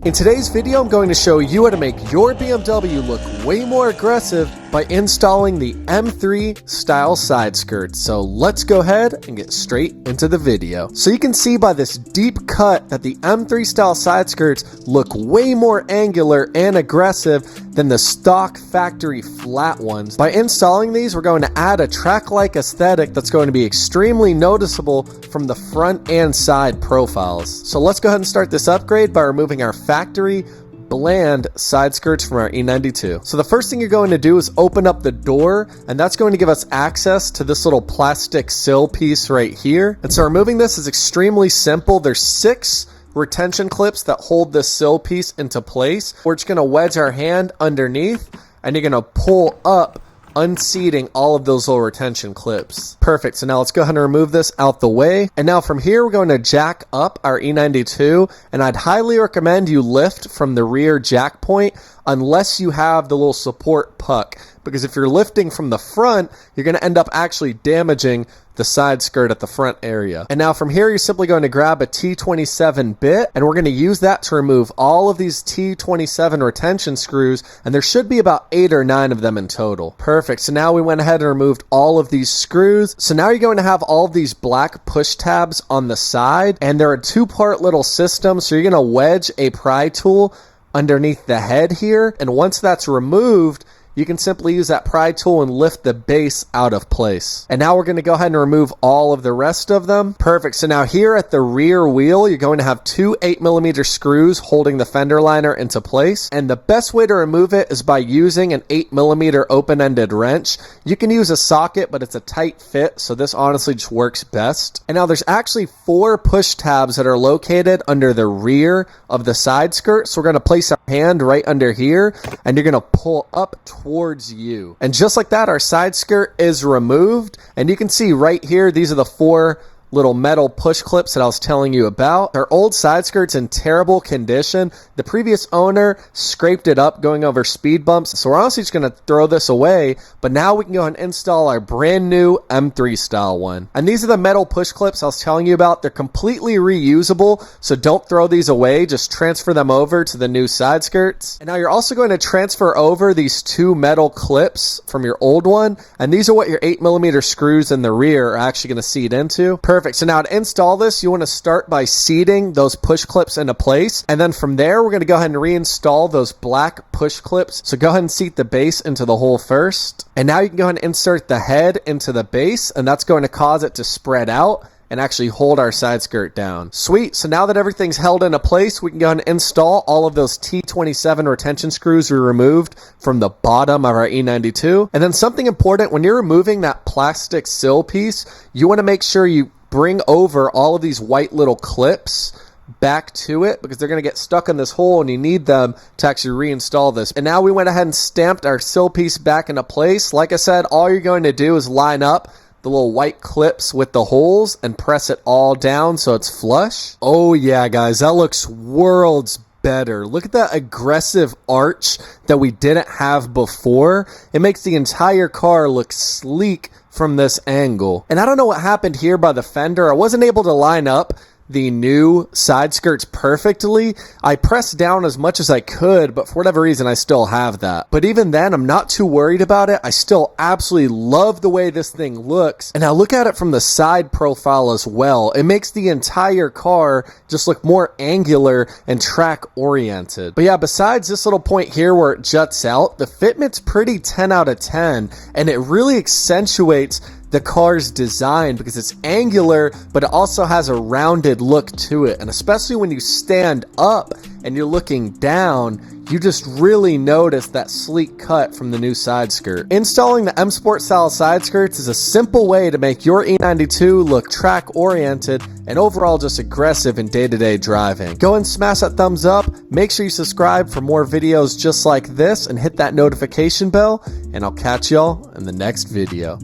In today's video, I'm going to show you how to make your BMW look way more aggressive by installing the M3 style side skirts. So let's go ahead and get straight into the video. So you can see by this deep cut that the M3 style side skirts look way more angular and aggressive than the stock factory flat ones. By installing these, we're going to add a track-like aesthetic that's going to be extremely noticeable from the front and side profiles. So let's go ahead and start this upgrade by removing our factory bland side skirts from our E92. So the first thing you're going to do is open up the door, and that's going to give us access to this little plastic sill piece right here. And so removing this is extremely simple. There's 6 retention clips that hold this sill piece into place. We're just going to wedge our hand underneath, and you're going to pull up, unseating all of those little retention clips. Perfect. So now let's go ahead and remove this out the way. And now from here, we're going to jack up our E92, and I'd highly recommend you lift from the rear jack point unless you have the little support puck, because if you're lifting from the front, you're going to end up actually damaging the side skirt at the front area. And now from here, you're simply going to grab a T27 bit, and we're going to use that to remove all of these T27 retention screws, and there should be about 8 or 9 of them in total. Perfect. So now we went ahead and removed all of these screws. So now you're going to have all of these black push tabs on the side, and they're a 2-part little system. So you're going to wedge a pry tool underneath the head here, and once that's removed, you can simply use that pry tool and lift the base out of place. And now we're going to go ahead and remove all of the rest of them. Perfect. So now here at the rear wheel, you're going to have 2 8mm screws holding the fender liner into place. And the best way to remove it is by using an 8mm open-ended wrench. You can use a socket, but it's a tight fit, so this honestly just works best. And now there's actually 4 push tabs that are located under the rear of the side skirt. So we're going to place our hand right under here, and you're going to pull up towards you. And just like that, our side skirt is removed. And you can see right here, these are the 4 little metal push clips that I was telling you about. Our old side skirt's in terrible condition. The previous owner scraped it up going over speed bumps, so we're honestly just going to throw this away. But now we can go ahead and install our brand new M3 style one. And these are the metal push clips I was telling you about. They're completely reusable, so don't throw these away. Just transfer them over to the new side skirts. And now you're also going to transfer over these 2 metal clips from your old one, and these are what your 8mm screws in the rear are actually going to seat into. Perfect. So now to install this, you want to start by seating those push clips into place. And then from there, we're going to go ahead and reinstall those black push clips. So go ahead and seat the base into the hole first. And now you can go ahead and insert the head into the base, and that's going to cause it to spread out and actually hold our side skirt down. Sweet. So now that everything's held into place, we can go ahead and install all of those T27 retention screws we removed from the bottom of our E92. And then something important, when you're removing that plastic sill piece, you want to make sure you bring over all of these white little clips back to it, because they're going to get stuck in this hole and you need them to actually reinstall this. And now we went ahead and stamped our sill piece back into place. Like I said, all you're going to do is line up the little white clips with the holes and press it all down so it's flush. Oh yeah, guys, that looks worlds better. Look at that aggressive arch that we didn't have before. It makes the entire car look sleek from this angle. And I don't know what happened here by the fender. I wasn't able to line up the new side skirts perfectly. I pressed down as much as I could, but for whatever reason, I still have that. But even then, I'm not too worried about it. I still absolutely love the way this thing looks. And now look at it from the side profile as well. It makes the entire car just look more angular and track oriented. But yeah, besides this little point here where it juts out, the fitment's pretty 10 out of 10, and it really accentuates the car's design because it's angular, but it also has a rounded look to it. And especially when you stand up and you're looking down, you just really notice that sleek cut from the new side skirt. Installing the M Sport style side skirts is a simple way to make your E92 look track oriented and overall just aggressive in day-to-day driving. Go and smash that thumbs up, make sure you subscribe for more videos just like this, and hit that notification bell, and I'll catch y'all in the next video.